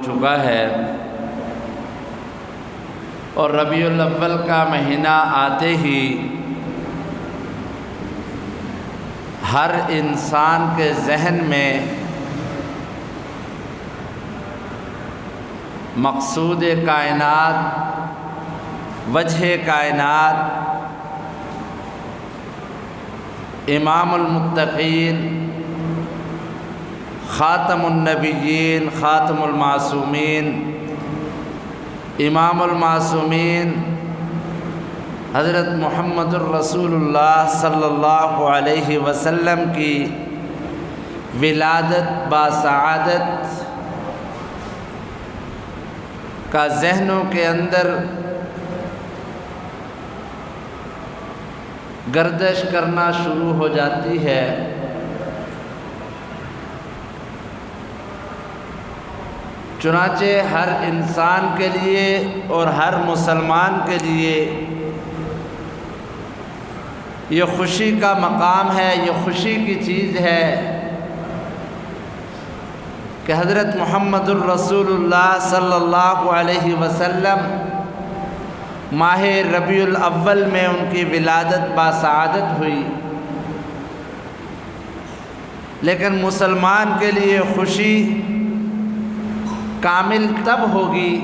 چکا ہے، اور ربیع الاول کا مہینہ آتے ہی ہر انسان کے ذہن میں مقصود کائنات، وجہ کائنات، امام المتقین، خاتم النبیین، خاتم المعصومین، امام المعصومین حضرت محمد الرسول اللہ صلی اللہ علیہ وسلم کی ولادت باسعادت کا ذہنوں کے اندر گردش کرنا شروع ہو جاتی ہے۔ چنانچہ ہر انسان کے لیے اور ہر مسلمان کے لیے یہ خوشی کا مقام ہے، یہ خوشی کی چیز ہے کہ حضرت محمد الرسول اللہ صلی اللہ علیہ وسلم ماہ ربیع الاول میں ان کی ولادت باسعادت ہوئی، لیکن مسلمان کے لیے خوشی کامل تب ہوگی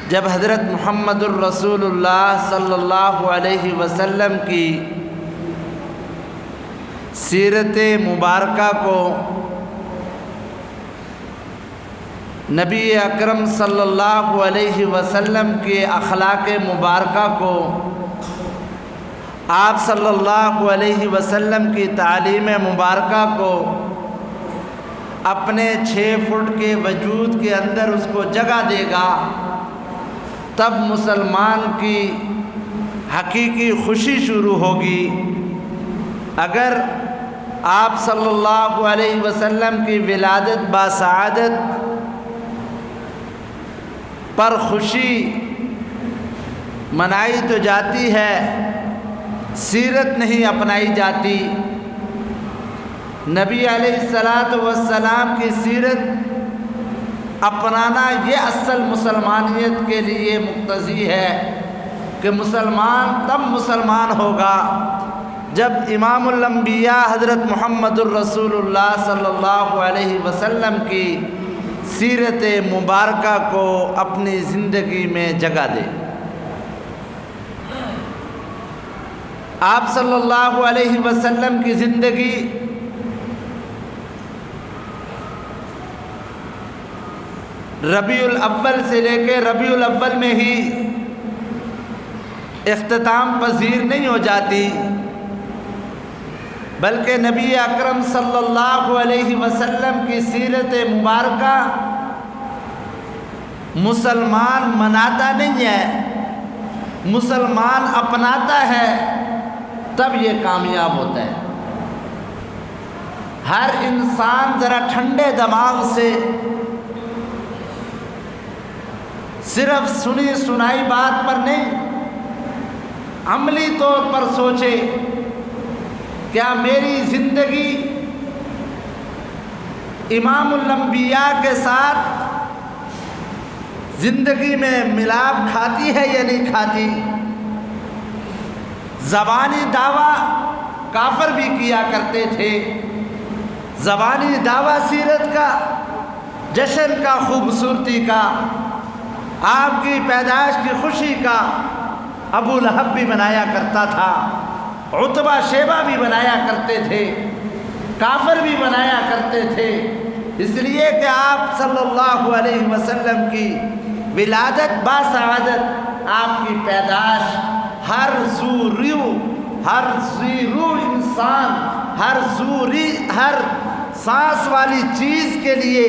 جب حضرت محمد الرسول اللہ صلی اللہ علیہ وسلم کی سیرت مبارکہ کو، نبی اکرم صلی اللہ علیہ وسلم کے اخلاق مبارکہ کو، آپ صلی اللہ علیہ وسلم کی تعلیم مبارکہ کو اپنے 6 فٹ کے وجود کے اندر اس کو جگہ دے گا، تب مسلمان کی حقیقی خوشی شروع ہوگی۔ اگر آپ صلی اللہ علیہ وسلم کی ولادت باسعادت پر خوشی منائی تو جاتی ہے، سیرت نہیں اپنائی جاتی۔ نبی علیہ السلام کی سیرت اپنانا یہ اصل مسلمانیت کے لیے مقتضی ہے کہ مسلمان تب مسلمان ہوگا جب امام الانبیاء حضرت محمد الرسول اللہ صلی اللہ علیہ وسلم کی سیرت مبارکہ کو اپنی زندگی میں جگہ دے۔ آپ صلی اللہ علیہ وسلم کی زندگی ربیع الاول سے لے کے ربیع الاول میں ہی اختتام پذیر نہیں ہو جاتی، بلکہ نبی اکرم صلی اللہ علیہ وسلم کی سیرت مبارکہ مسلمان مناتا نہیں ہے، مسلمان اپناتا ہے، تب یہ کامیاب ہوتا ہے۔ ہر انسان ذرا ٹھنڈے دماغ سے صرف سنی سنائی بات پر نہیں، عملی طور پر سوچے کیا میری زندگی امام الانبیاء کے ساتھ زندگی میں ملاپ کھاتی ہے یا نہیں کھاتی؟ زبانی دعویٰ کافر بھی کیا کرتے تھے، زبانی دعویٰ سیرت کا، جشن کا، خوبصورتی کا، آپ کی پیدائش کی خوشی کا ابو لہب بھی بنایا کرتا تھا، عتبہ شیبہ بھی بنایا کرتے تھے، کافر بھی بنایا کرتے تھے، اس لیے کہ آپ صلی اللہ علیہ وسلم کی ولادت باسعادت، آپ کی پیدائش ہر ذی روح انسان، ہر سانس والی چیز کے لیے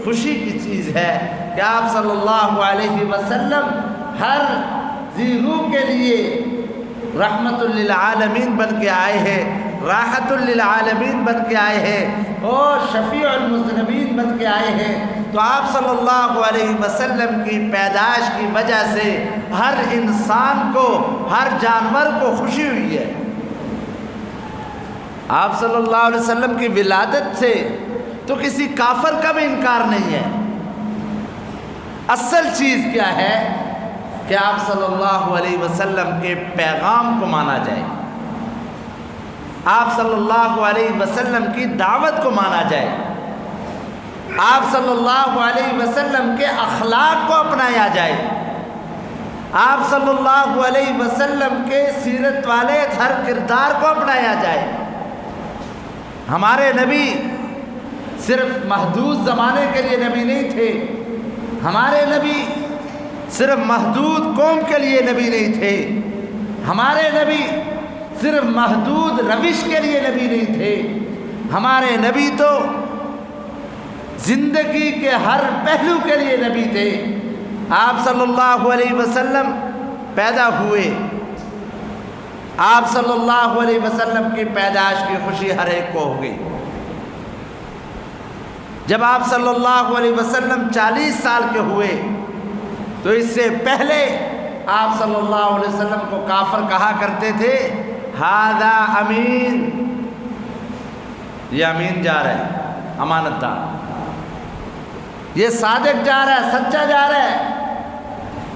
خوشی کی چیز ہے کہ آپ صلی اللہ علیہ وسلم ہر ذی روح کے لیے رحمت للعالمین بن کے آئے ہیں، راحت للعالمین بن کے آئے ہیں، اور شفیع المذنبین بن کے آئے ہیں۔ تو آپ صلی اللہ علیہ وسلم کی پیدائش کی وجہ سے ہر انسان کو، ہر جانور کو خوشی ہوئی ہے۔ آپ صلی اللہ علیہ وسلم کی ولادت سے تو کسی کافر کا بھی انکار نہیں ہے۔ اصل چیز کیا ہے کہ آپ صلی اللہ علیہ وسلم کے پیغام کو مانا جائے، آپ صلی اللہ علیہ وسلم کی دعوت کو مانا جائے، آپ صلی اللہ علیہ وسلم کے اخلاق کو اپنایا جائے، آپ صلی اللہ علیہ وسلم کے سیرت والے ہر کردار کو اپنایا جائے۔ ہمارے نبی صرف محدود زمانے کے لیے نبی نہیں تھے، ہمارے نبی صرف محدود قوم کے لیے نبی نہیں تھے، ہمارے نبی صرف محدود روش کے لیے نبی نہیں تھے، ہمارے نبی تو زندگی کے ہر پہلو کے لیے نبی تھے۔ آپ صلی اللہ علیہ وسلم پیدا ہوئے، آپ صلی اللہ علیہ وسلم کی پیدائش کی خوشی ہر ایک کو ہو گئی۔ جب آپ صلی اللہ علیہ وسلم 40 سال کے ہوئے تو اس سے پہلے آپ صلی اللہ علیہ وسلم کو کافر کہا کرتے تھے ہذا امین، یہ امین جا رہا ہے، امانت دار، یہ صادق جا رہا ہے، سچا جا رہا ہے،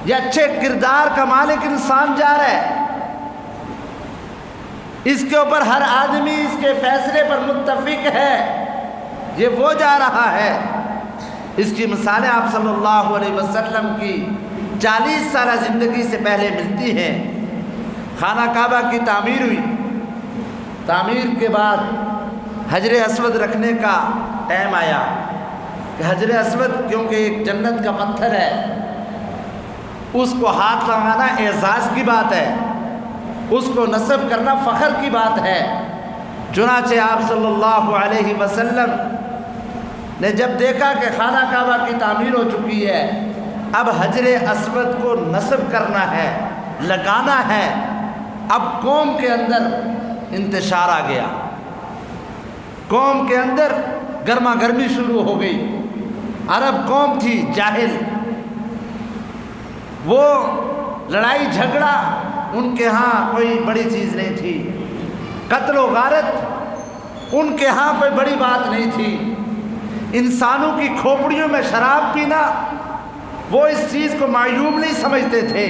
یہ اچھے کردار کا مالک انسان جا رہا ہے، اس کے اوپر ہر آدمی اس کے فیصلے پر متفق ہے، یہ وہ جا رہا ہے۔ اس کی مثالیں آپ صلی اللہ علیہ وسلم کی 40 سالہ زندگی سے پہلے ملتی ہیں۔ خانہ کعبہ کی تعمیر ہوئی، تعمیر کے بعد حجر اسود رکھنے کا ٹائم آیا کہ حجر اسود کیونکہ ایک جنت کا پتھر ہے، اس کو ہاتھ لگانا اعزاز کی بات ہے، اس کو نصب کرنا فخر کی بات ہے۔ چنانچہ آپ صلی اللہ علیہ وسلم نے جب دیکھا کہ خانہ کعبہ کی تعمیر ہو چکی ہے، اب حجر اسود کو نصب کرنا ہے، لگانا ہے، اب قوم کے اندر انتشار آ گیا، قوم کے اندر گرما گرمی شروع ہو گئی۔ عرب قوم تھی جاہل، وہ لڑائی جھگڑا ان کے ہاں کوئی بڑی چیز نہیں تھی، قتل و غارت ان کے ہاں کوئی بڑی بات نہیں تھی، انسانوں کی کھوپڑیوں میں شراب پینا وہ اس چیز کو معیوب نہیں سمجھتے تھے،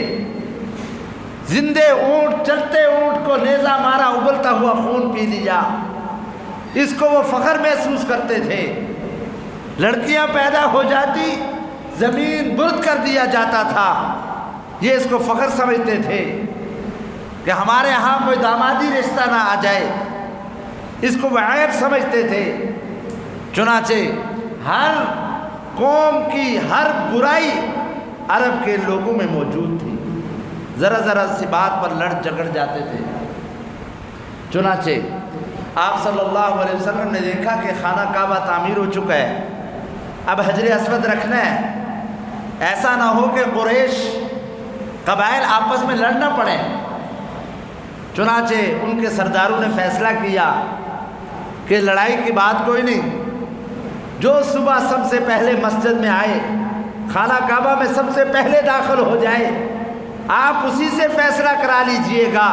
زندے اونٹ، چلتے اونٹ کو نیزہ مارا، ابلتا ہوا خون پی لیا، اس کو وہ فخر محسوس کرتے تھے۔ لڑکیاں پیدا ہو جاتی زمین برد کر دیا جاتا تھا، یہ اس کو فخر سمجھتے تھے کہ ہمارے ہاں کوئی دامادی رشتہ نہ آ جائے، اس کو وہ عیب سمجھتے تھے۔ چنانچہ ہر قوم کی ہر برائی عرب کے لوگوں میں موجود تھی، ذرا ذرا سی بات پر لڑ جھگڑ جاتے تھے۔ چنانچہ آپ صلی اللہ علیہ وسلم نے دیکھا کہ خانہ کعبہ تعمیر ہو چکا ہے، اب حجر اسود رکھنا ہے، ایسا نہ ہو کہ قریش قبائل آپس میں لڑنا پڑے۔ چنانچہ ان کے سرداروں نے فیصلہ کیا کہ لڑائی کی بات کوئی نہیں، جو صبح سب سے پہلے مسجد میں آئے، خانہ کعبہ میں سب سے پہلے داخل ہو جائے، آپ اسی سے فیصلہ کرا لیجئے گا،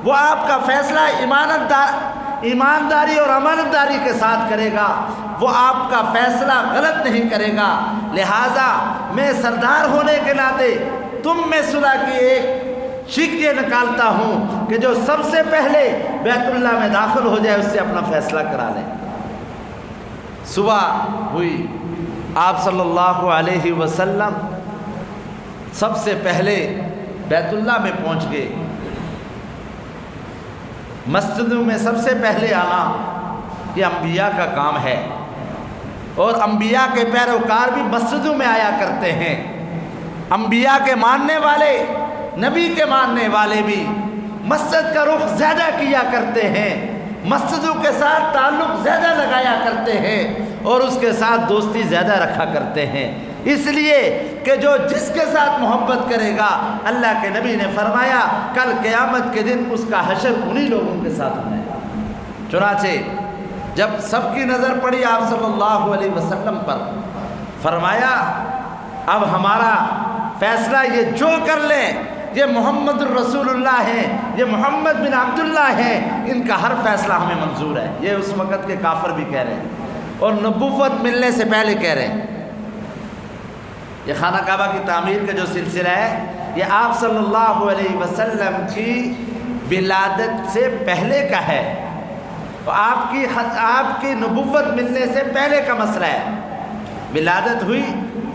وہ آپ کا فیصلہ ایمانداری اور امانتداری کے ساتھ کرے گا، وہ آپ کا فیصلہ غلط نہیں کرے گا، لہٰذا میں سردار ہونے کے ناطے تم میں صلح کی ایک شک یہ نکالتا ہوں کہ جو سب سے پہلے بیت اللہ میں داخل ہو جائے اس سے اپنا فیصلہ کرا لیں۔ صبح ہوئی، آپ صلی اللہ علیہ وسلم سب سے پہلے بیت اللہ میں پہنچ گئے۔ مسجدوں میں سب سے پہلے آنا یہ انبیاء کا کام ہے، اور انبیاء کے پیروکار بھی مسجدوں میں آیا کرتے ہیں۔ انبیاء کے ماننے والے، نبی کے ماننے والے بھی مسجد کا رخ زیادہ کیا کرتے ہیں، مسجدوں کے ساتھ تعلق زیادہ لگایا کرتے ہیں، اور اس کے ساتھ دوستی زیادہ رکھا کرتے ہیں، اس لیے کہ جو جس کے ساتھ محبت کرے گا، اللہ کے نبی نے فرمایا کل قیامت کے دن اس کا حشر انہی لوگوں کے ساتھ ہونا ہے۔ چنانچہ جب سب کی نظر پڑی آپ صلی اللہ علیہ وسلم پر، فرمایا اب ہمارا فیصلہ یہ جو کر لیں، یہ محمد الرسول اللہ ہیں، یہ محمد بن عبداللہ ہیں، ان کا ہر فیصلہ ہمیں منظور ہے۔ یہ اس وقت کے کافر بھی کہہ رہے ہیں، اور نبوت ملنے سے پہلے کہہ رہے ہیں۔ یہ خانہ کعبہ کی تعمیر کا جو سلسلہ ہے یہ آپ صلی اللہ علیہ وسلم کی ولادت سے پہلے کا ہے، آپ کی نبوت ملنے سے پہلے کا مسئلہ ہے۔ ولادت ہوئی،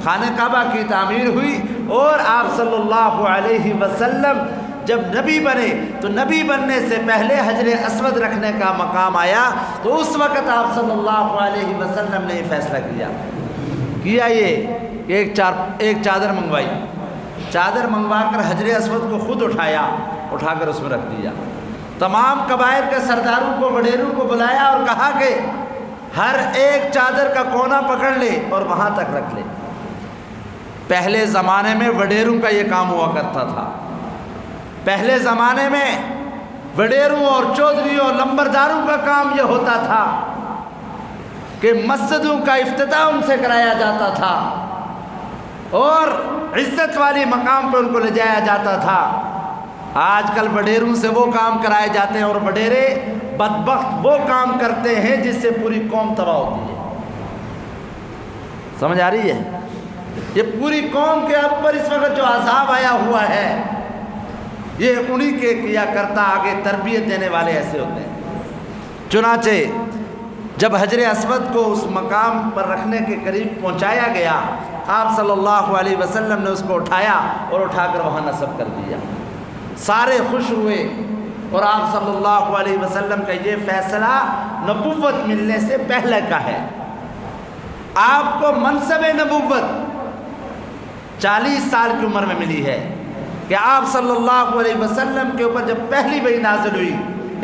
خانہ کعبہ کی تعمیر ہوئی، اور آپ صلی اللہ علیہ وسلم جب نبی بنے تو نبی بننے سے پہلے حجر اسود رکھنے کا مقام آیا، تو اس وقت آپ صلی اللہ علیہ وسلم نے یہ فیصلہ کیا یہ کہ ایک چادر منگوائی، چادر منگوا کر حجر اسود کو خود اٹھا کر اس میں رکھ دیا۔ تمام قبائل کے سرداروں کو، وڈیروں کو بلایا اور کہا کہ ہر ایک چادر کا کونا پکڑ لے اور وہاں تک رکھ لے۔ پہلے زمانے میں وڈیروں کا یہ کام ہوا کرتا تھا۔ پہلے زمانے میں وڈیروں اور چودھریوں اور لمبرداروں کا کام یہ ہوتا تھا کہ مسجدوں کا افتتاح ان سے کرایا جاتا تھا اور عزت والی مقام پہ ان کو لے جایا جاتا تھا۔ آج کل وڈیروں سے وہ کام کرائے جاتے ہیں، اور وڈیرے بدبخت وہ کام کرتے ہیں جس سے پوری قوم تباہ ہوتی ہے۔ سمجھ آ رہی ہے؟ یہ پوری قوم کے اوپر اس وقت جو عذاب آیا ہوا ہے یہ انہی کے کیا کرتا، آگے تربیت دینے والے ایسے ہوتے ہیں۔ چنانچہ جب حجر اسود کو اس مقام پر رکھنے کے قریب پہنچایا گیا، آپ صلی اللہ علیہ وسلم نے اس کو اٹھایا اور اٹھا کر وہاں نصب کر دیا۔ سارے خوش ہوئے، اور آپ صلی اللہ علیہ وسلم کا یہ فیصلہ نبوت ملنے سے پہلے کا ہے۔ آپ کو منصب نبوت 40 سال کی عمر میں ملی ہے کہ آپ صلی اللہ علیہ وسلم کے اوپر جب پہلی وحی نازل ہوئی،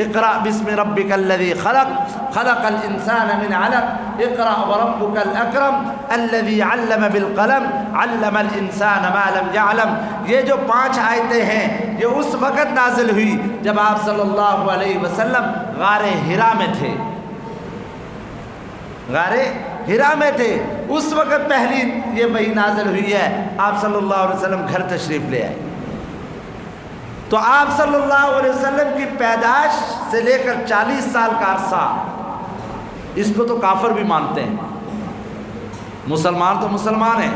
اقرأ بسم ربک الذی خلق خلق الانسان من علق اقرأ وربک الاکرم الذی علم بالقلم علم الانسان ما لم يعلم، یہ جو 5 آیتیں ہیں یہ اس وقت نازل ہوئی جب آپ صلی اللہ علیہ وسلم غار حرا میں تھے۔ غار حرا میں تھے، اس وقت پہلی یہ وحی نازل ہوئی ہے۔ آپ صلی اللہ علیہ وسلم گھر تشریف لے آئے، تو آپ صلی اللہ علیہ وسلم کی پیدائش سے لے کر 40 سال کا عرصہ، اس کو تو کافر بھی مانتے ہیں، مسلمان تو مسلمان ہیں،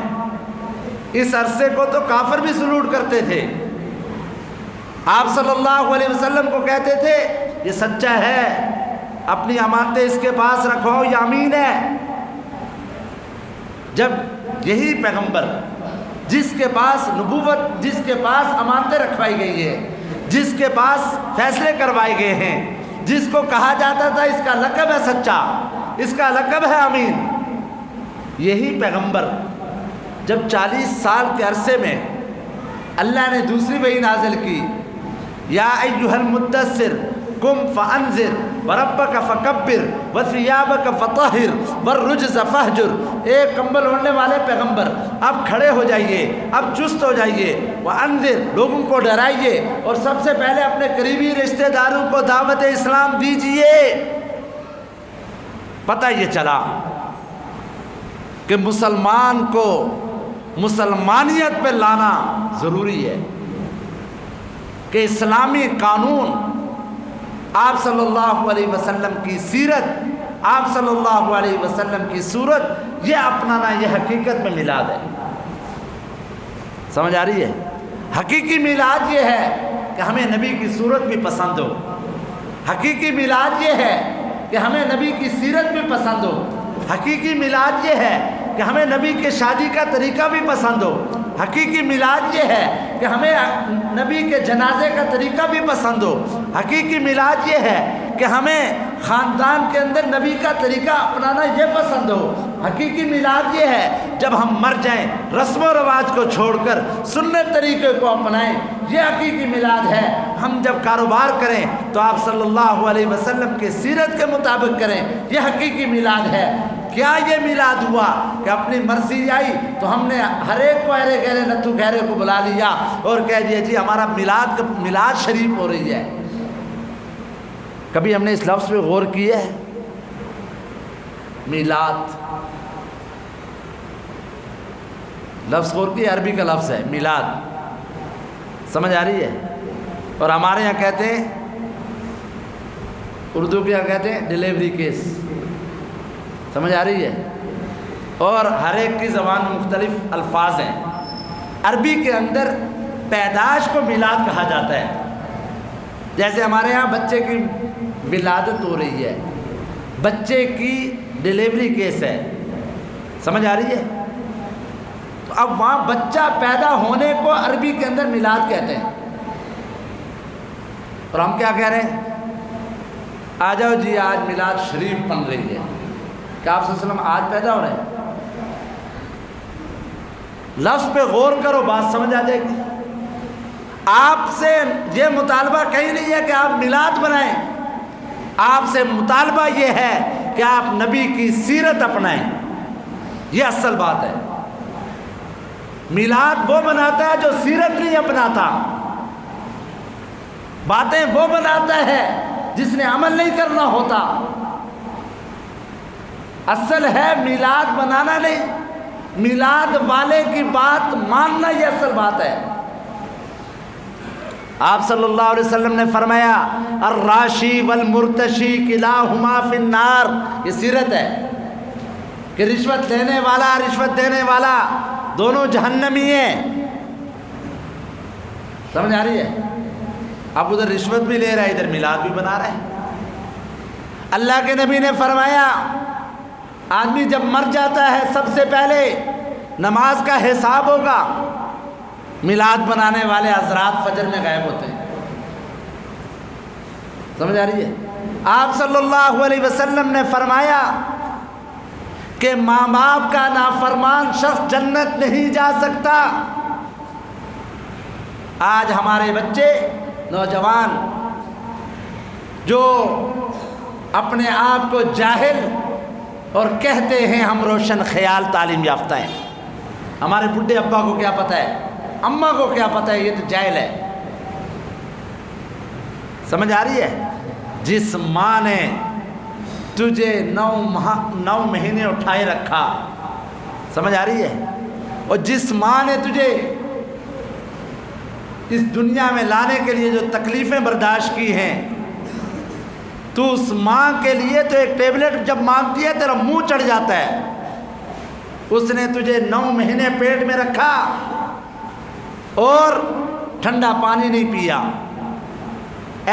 اس عرصے کو تو کافر بھی سلوٹ کرتے تھے۔ آپ صلی اللہ علیہ وسلم کو کہتے تھے یہ سچا ہے، اپنی امانتیں اس کے پاس رکھو، یہ امین ہے۔ جب یہی پیغمبر جس کے پاس نبوت، جس کے پاس امانتیں رکھوائی گئی ہے، جس کے پاس فیصلے کروائے گئے ہیں، جس کو کہا جاتا تھا اس کا لقب ہے سچا، اس کا لقب ہے امین، یہی پیغمبر جب 40 سال کے عرصے میں اللہ نے دوسری وحی نازل کی، یا ایھا المدثر قم فانذر وربک فکبر وثیابک فطہر والرجز فہجر، ایک کمبل اوڑھنے والے پیغمبر اب کھڑے ہو جائیے، اب چست ہو جائیے، وانذر، لوگوں کو ڈرائیے، اور سب سے پہلے اپنے قریبی رشتہ داروں کو دعوت اسلام دیجیے۔ پتہ یہ چلا کہ مسلمان کو مسلمانیت پہ لانا ضروری ہے، کہ اسلامی قانون، آپ صلی اللہ علیہ وسلم کی سیرت، آپ صلی اللہ علیہ وسلم کی صورت، یہ اپنانا یہ حقیقت میں میلاد ہے۔ سمجھ آ رہی ہے؟ حقیقی میلاد یہ ہے کہ ہمیں نبی کی صورت بھی پسند ہو، حقیقی میلاد یہ ہے کہ ہمیں نبی کی سیرت بھی پسند ہو، حقیقی میلاد یہ ہے کہ ہمیں نبی کے شادی کا طریقہ بھی پسند ہو، حقیقی میلاد یہ ہے کہ ہمیں نبی کے جنازے کا طریقہ بھی پسند ہو، حقیقی میلاد یہ ہے کہ ہمیں خاندان کے اندر نبی کا طریقہ اپنانا یہ پسند ہو، حقیقی میلاد یہ ہے جب ہم مر جائیں رسم و رواج کو چھوڑ کر سنت طریقے کو اپنائیں، یہ حقیقی میلاد ہے۔ ہم جب کاروبار کریں تو آپ صلی اللہ علیہ وسلم کے سیرت کے مطابق کریں، یہ حقیقی میلاد ہے۔ کیا یہ میلاد ہوا کہ اپنی مرضی آئی تو ہم نے ہر ایک کو ارے گہرے نتھو گہرے کو بلا لیا اور کہہ دیا جی ہمارا میلاد شریف ہو رہی ہے؟ کبھی ہم نے اس لفظ پہ غور کیا ہے؟ میلاد لفظ غور کیا، عربی کا لفظ ہے میلاد، سمجھ آ رہی ہے؟ اور ہمارے یہاں کہتے ہیں، اردو کے یہاں کہتے ہیں ڈیلیوری کیس، سمجھ آ رہی ہے؟ اور ہر ایک کی زبان میں مختلف الفاظ ہیں۔ عربی کے اندر پیدائش کو میلاد کہا جاتا ہے۔ جیسے ہمارے ہاں بچے کی ولادت ہو رہی ہے، بچے کی ڈیلیوری کیس ہے، سمجھ آ رہی ہے؟ تو اب وہاں بچہ پیدا ہونے کو عربی کے اندر میلاد کہتے ہیں، اور ہم کیا کہہ رہے ہیں؟ آ جاؤ جی آج میلاد شریف بن رہی ہے، کہ آپ صلی اللہ علیہ وسلم آج پیدا ہو رہے ہیں؟ لفظ پہ غور کرو، بات سمجھ آ جائے گی۔ آپ سے یہ مطالبہ کہیں نہیں ہے کہ آپ میلاد بنائیں، آپ سے مطالبہ یہ ہے کہ آپ نبی کی سیرت اپنائیں، یہ اصل بات ہے۔ میلاد وہ بناتا ہے جو سیرت نہیں اپناتا، باتیں وہ بناتا ہے جس نے عمل نہیں کرنا ہوتا۔ اصل ہے میلاد بنانا نہیں، میلاد والے کی بات ماننا، یہ اصل بات ہے۔ آپ صلی اللہ علیہ وسلم نے فرمایا الراشی والمرتشی کلاہما فی النار، یہ سیرت ہے کہ رشوت لینے والا رشوت دینے والا دونوں جہنمی ہیں۔ سمجھ آ رہی ہے؟ اب ادھر رشوت بھی لے رہا ہے، ادھر میلاد بھی بنا رہا ہے۔ اللہ کے نبی نے فرمایا آدمی جب مر جاتا ہے سب سے پہلے نماز کا حساب ہوگا، میلاد بنانے والے حضرات فجر میں غائب ہوتے ہیں۔ سمجھ آ رہی ہے؟ آپ صلی اللہ علیہ وسلم نے فرمایا کہ ماں باپ کا نافرمان شخص جنت نہیں جا سکتا۔ آج ہمارے بچے نوجوان جو اپنے آپ کو جاہل اور کہتے ہیں ہم روشن خیال تعلیم یافتہ ہیں، ہمارے بڈھے ابا کو کیا پتہ ہے، اماں کو کیا پتہ ہے، یہ تو جاہل ہے۔ سمجھ آ رہی ہے؟ جس ماں نے تجھے 9 مہینے اٹھائے رکھا، سمجھ آ رہی ہے، اور جس ماں نے تجھے اس دنیا میں لانے کے لیے جو تکلیفیں برداشت کی ہیں، تو اس ماں کے لیے تو ایک ٹیبلٹ جب مانگتی ہے تیرا منہ چڑھ جاتا ہے۔ اس نے تجھے 9 مہینے پیٹ میں رکھا اور ٹھنڈا پانی نہیں پیا،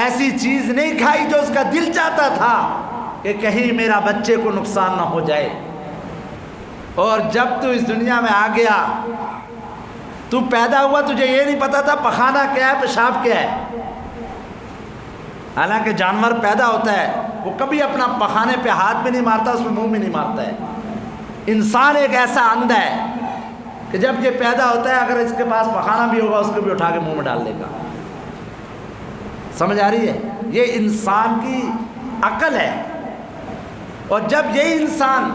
ایسی چیز نہیں کھائی جو اس کا دل چاہتا تھا کہ کہیں میرا بچے کو نقصان نہ ہو جائے۔ اور جب تو اس دنیا میں آ گیا، تو پیدا ہوا، تجھے یہ نہیں پتا تھا پخانہ کیا ہے، پیشاب کیا ہے۔ حالانکہ جانور پیدا ہوتا ہے وہ کبھی اپنا پخانے پہ ہاتھ بھی نہیں مارتا، اس میں منہ بھی نہیں مارتا ہے۔ انسان ایک ایسا اندھا ہے کہ جب یہ پیدا ہوتا ہے اگر اس کے پاس پخانہ بھی ہوگا اس کو بھی اٹھا کے منہ میں ڈال دے گا۔ سمجھ آ رہی ہے؟ یہ انسان کی عقل ہے۔ اور جب یہی انسان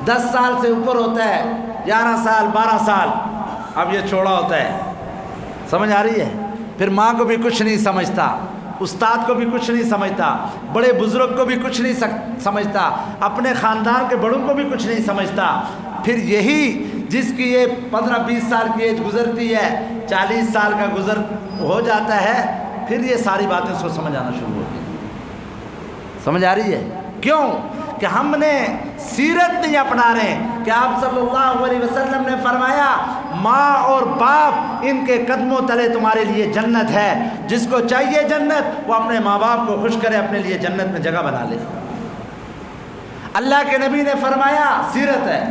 10 سال سے اوپر ہوتا ہے، 11 سال 12 سال، اب یہ چھوڑا ہوتا ہے، سمجھ آ رہی ہے؟ پھر ماں کو بھی کچھ نہیں سمجھتا، استاد کو بھی کچھ نہیں سمجھتا، بڑے بزرگ کو بھی کچھ نہیں سمجھتا، اپنے خاندان کے بڑوں کو بھی کچھ نہیں سمجھتا۔ پھر یہی جس کی یہ 15-20 سال کی ایج گزرتی ہے، 40 سال کا گزر ہو جاتا ہے، پھر یہ ساری باتیں اس کو سمجھ آنا شروع ہوتی ہیں۔ سمجھ آ رہی ہے؟ کیوں کہ ہم نے سیرت نہیں اپنا رہے کہ آپ صلی اللہ علیہ وسلم نے فرمایا ماں اور باپ ان کے قدموں تلے تمہارے لیے جنت ہے، جس کو چاہیے جنت وہ اپنے ماں باپ کو خوش کرے، اپنے لیے جنت میں جگہ بنا لے۔ اللہ کے نبی نے فرمایا سیرت ہے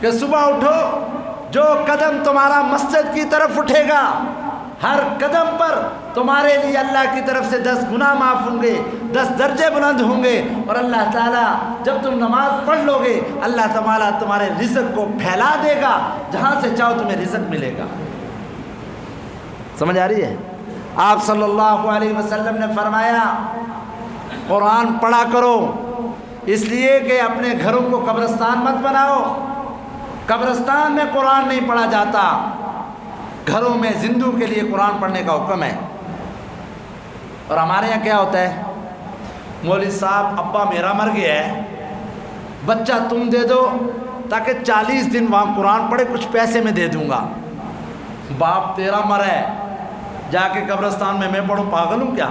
کہ صبح اٹھو، جو قدم تمہارا مسجد کی طرف اٹھے گا، ہر قدم پر تمہارے لیے اللہ کی طرف سے 10 گناہ معاف ہوں گے، 10 درجے بلند ہوں گے، اور اللہ تعالیٰ جب تم نماز پڑھ لو گے اللہ تعالیٰ تمہارے رزق کو پھیلا دے گا، جہاں سے چاہو تمہیں رزق ملے گا۔ سمجھ آ رہی ہے؟ آپ صلی اللہ علیہ وسلم نے فرمایا قرآن پڑھا کرو، اس لیے کہ اپنے گھروں کو قبرستان مت بناؤ۔ قبرستان میں قرآن نہیں پڑھا جاتا، گھروں میں زندوں کے لیے قرآن پڑھنے کا حکم ہے۔ اور ہمارے یہاں کیا ہوتا ہے، مولوی صاحب ابا میرا مر گیا ہے، بچہ تم دے دو تاکہ 40 دن وہاں قرآن پڑھے، کچھ پیسے میں دے دوں گا۔ باپ تیرا مرا ہے، جا کے قبرستان میں پڑھوں، پاگل ہوں کیا؟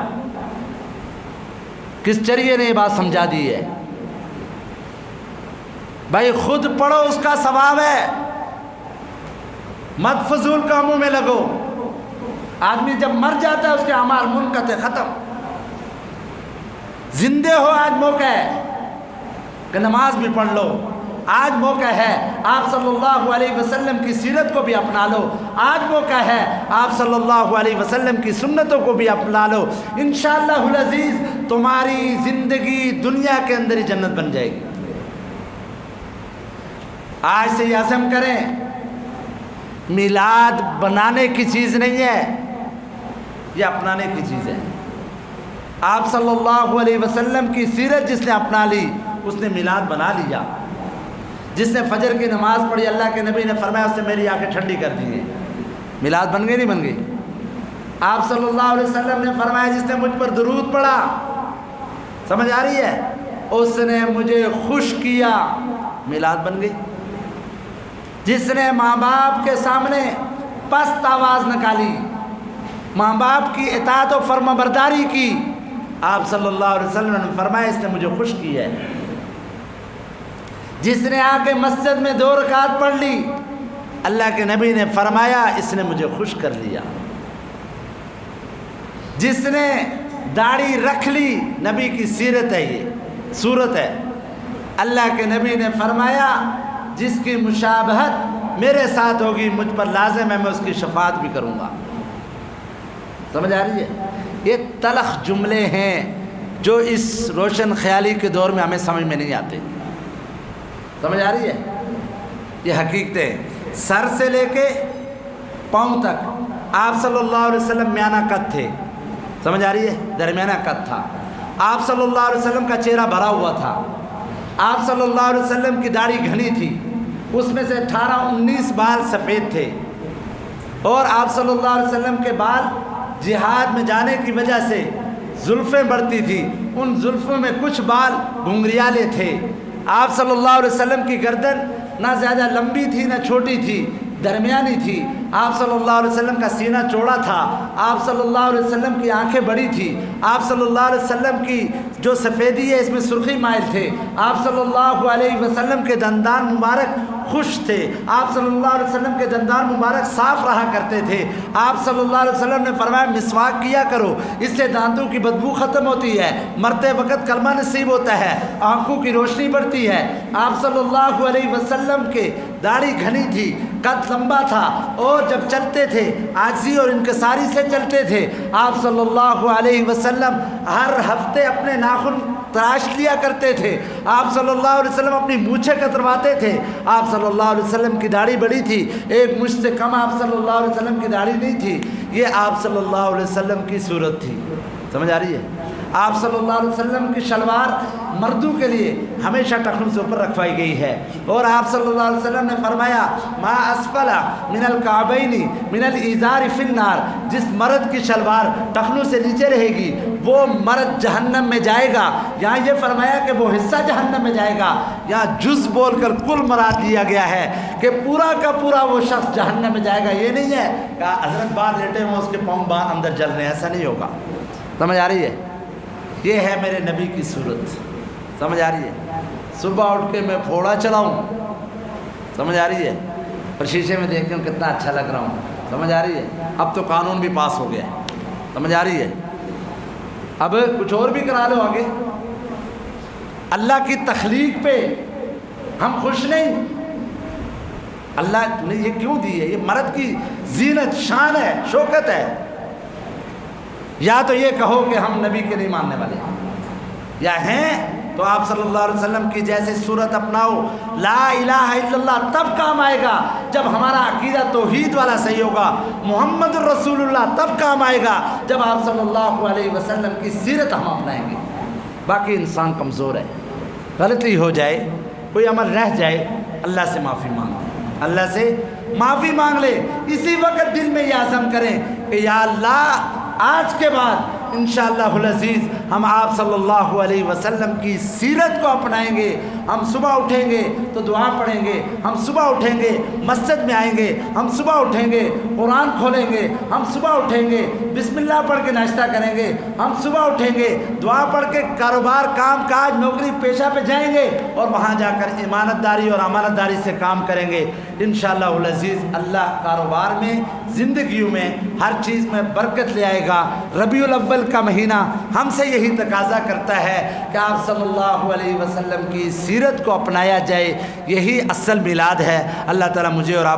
کس چریے نے یہ بات سمجھا دی ہے؟ بھائی خود پڑھو، اس کا ثواب ہے، مت فضول کاموں میں لگو۔ آدمی جب مر جاتا ہے اس کے اعمال منقطع، ختم۔ زندے ہو، آج موقع ہے کہ نماز بھی پڑھ لو، آج موقع ہے آپ صلی اللہ علیہ وسلم کی سیرت کو بھی اپنا لو، آج موقع ہے آپ صلی اللہ علیہ وسلم کی سنتوں کو بھی اپنا لو۔ انشاءاللہ العزیز تمہاری زندگی دنیا کے اندر ہی جنت بن جائے گی۔ آج سے یہ عزم کریں، میلاد بنانے کی چیز نہیں ہے، یہ اپنانے کی چیز ہے۔ آپ صلی اللہ علیہ وسلم کی سیرت جس نے اپنا لی اس نے میلاد بنا لیا۔ جس نے فجر کی نماز پڑھی، اللہ کے نبی نے فرمایا اس نے میری آنکھیں ٹھنڈی کر دی ہیں، میلاد بن گئی نہیں بن گئی؟ آپ صلی اللہ علیہ وسلم نے فرمایا جس نے مجھ پر درود پڑھا، سمجھ آ رہی ہے، اس نے مجھے خوش کیا، میلاد بن گئی۔ جس نے ماں باپ کے سامنے پست آواز نکالی، ماں باپ کی اطاعت و فرما برداری کی، آپ صلی اللہ علیہ وسلم نے فرمایا اس نے مجھے خوش کیا ہے۔ جس نے آ کے مسجد میں 2 رکعت پڑھ لی، اللہ کے نبی نے فرمایا اس نے مجھے خوش کر لیا۔ جس نے داڑھی رکھ لی، نبی کی سیرت ہے، یہ صورت ہے، اللہ کے نبی نے فرمایا جس کی مشابہت میرے ساتھ ہوگی مجھ پر لازم ہے میں اس کی شفاعت بھی کروں گا۔ سمجھ آ رہی ہے؟ یہ تلخ جملے ہیں جو اس روشن خیالی کے دور میں ہمیں سمجھ میں نہیں آتے۔ سمجھ آ رہی ہے؟ یہ حقیقتیں سر سے لے کے پاؤں تک آپ صلی اللہ علیہ وسلم میانہ قد تھے، سمجھ آ رہی ہے؟ درمیانہ قد تھا۔ آپ صلی اللہ علیہ وسلم کا چہرہ بھرا ہوا تھا، آپ صلی اللہ علیہ وسلم کی داڑھی گھنی تھی، اس میں سے 18-19 بال سفید تھے، اور آپ صلی اللہ علیہ وسلم کے بال جہاد میں جانے کی وجہ سے زلفیں بڑھتی تھی، ان زلفوں میں کچھ بال گھنگریالے تھے۔ آپ صلی اللہ علیہ وسلم کی گردن نہ زیادہ لمبی تھی نہ چھوٹی تھی، درمیانی تھی۔ آپ صلی اللہ علیہ وسلم کا سینہ چوڑا تھا، آپ صلی اللہ علیہ وسلم کی آنکھیں بڑی تھی، آپ صلی اللہ علیہ وسلم کی جو سفیدی ہے اس میں سرخی مائل تھے، آپ صلی اللہ علیہ وسلم کے دندان مبارک خوش تھے، آپ صلی اللہ علیہ وسلم کے دندان مبارک صاف رہا کرتے تھے۔ آپ صلی اللہ علیہ وسلم نے فرمایا مسواک کیا کرو، اس سے دانتوں کی بدبو ختم ہوتی ہے، مرتے وقت کلمہ نصیب ہوتا ہے، آنکھوں کی روشنی بڑھتی ہے۔ آپ صلی اللہ علیہ وسلم کے داڑھی گھنی تھی، قد لمبا تھا، اور جب چلتے تھے عاجزی اور انکساری سے چلتے تھے۔ آپ صلی اللہ علیہ وسلم ہر ہفتے اپنے ناخن تراش لیا کرتے تھے، آپ صلی اللہ علیہ وسلم اپنی مونچھیں کترواتے تھے۔ آپ صلی اللہ علیہ وسلم کی داڑھی بڑی تھی، ایک مجھ سے کم آپ صلی اللہ علیہ وسلم کی داڑھی نہیں تھی۔ یہ آپ صلی اللہ علیہ وسلم کی صورت تھی، سمجھ آ رہی ہے؟ آپ صلی اللہ علیہ وسلم کی شلوار مردوں کے لیے ہمیشہ ٹخنوں سے اوپر رکھوائی گئی ہے، اور آپ صلی اللہ علیہ وسلم نے فرمایا ما اسفل من الکعبین من الازار فی النار، جس مرد کی شلوار ٹخنوں سے نیچے رہے گی وہ مرد جہنم میں جائے گا۔ یہاں یہ فرمایا کہ وہ حصہ جہنم میں جائے گا، یہاں جز بول کر کل مراد دیا گیا ہے کہ پورا کا پورا وہ شخص جہنم میں جائے گا۔ یہ نہیں ہے کہ حضرت باہر لیٹے ہوں اس کے پاؤں باہر اندر جل رہے ہیں، ایسا نہیں ہوگا۔ سمجھ آ رہی ہے؟ یہ ہے میرے نبی کی صورت، سمجھ آ رہی ہے؟ صبح اٹھ کے میں پھوڑا چلاؤں، سمجھ آ رہی ہے؟ اور شیشے میں دیکھتے ہوں کتنا اچھا لگ رہا ہوں، سمجھ آ رہی ہے؟ اب تو قانون بھی پاس ہو گیا ہے، سمجھ آ رہی ہے؟ اب کچھ اور بھی کرا لو آگے۔ اللہ کی تخلیق پہ ہم خوش نہیں؟ اللہ نے یہ کیوں دی ہے؟ یہ مرد کی زینت، شان ہے، شوکت ہے۔ یا تو یہ کہو کہ ہم نبی کے نہیں ماننے والے، یا ہیں تو آپ صلی اللہ علیہ وسلم کی جیسی صورت اپناؤ، لا الہ الا اللہ تب کام آئے گا جب ہمارا عقیدہ توحید والا صحیح ہوگا، محمد الرسول اللہ تب کام آئے گا جب آپ صلی اللہ علیہ وسلم کی سیرت ہم اپنائیں گے۔ باقی انسان کمزور ہے، غلطی ہو جائے، کوئی عمل رہ جائے، اللہ سے معافی مانگ، اللہ سے معافی مانگ لے۔ اسی وقت دل میں یہ عزم کریں کہ یا اللہ آج کے بعد انشاءاللہ العزیز ہم آپ صلی اللہ علیہ وسلم کی سیرت کو اپنائیں گے. ہم صبح اٹھیں گے تو دعا پڑھیں گے, ہم صبح اٹھیں گے مسجد میں آئیں گے, ہم صبح اٹھیں گے قرآن کھولیں گے, ہم صبح اٹھیں گے بسم اللہ پڑھ کے ناشتہ کریں گے, ہم صبح اٹھیں گے دعا پڑھ کے کاروبار کام کاج نوکری پیشہ پہ جائیں گے اور وہاں جا کر امانت داری اور امانت داری سے کام کریں گے. انشاءاللہ العزیز اللہ کاروبار میں زندگیوں میں ہر چیز میں برکت لے آئے گا. ربیع الاول کا مہینہ ہم سے یہی تقاضا کرتا ہے کہ آپ صلی اللہ علیہ وسلم کی سیرت کو اپنایا جائے. یہی اصل میلاد ہے. اللہ تعالیٰ مجھے اور آپ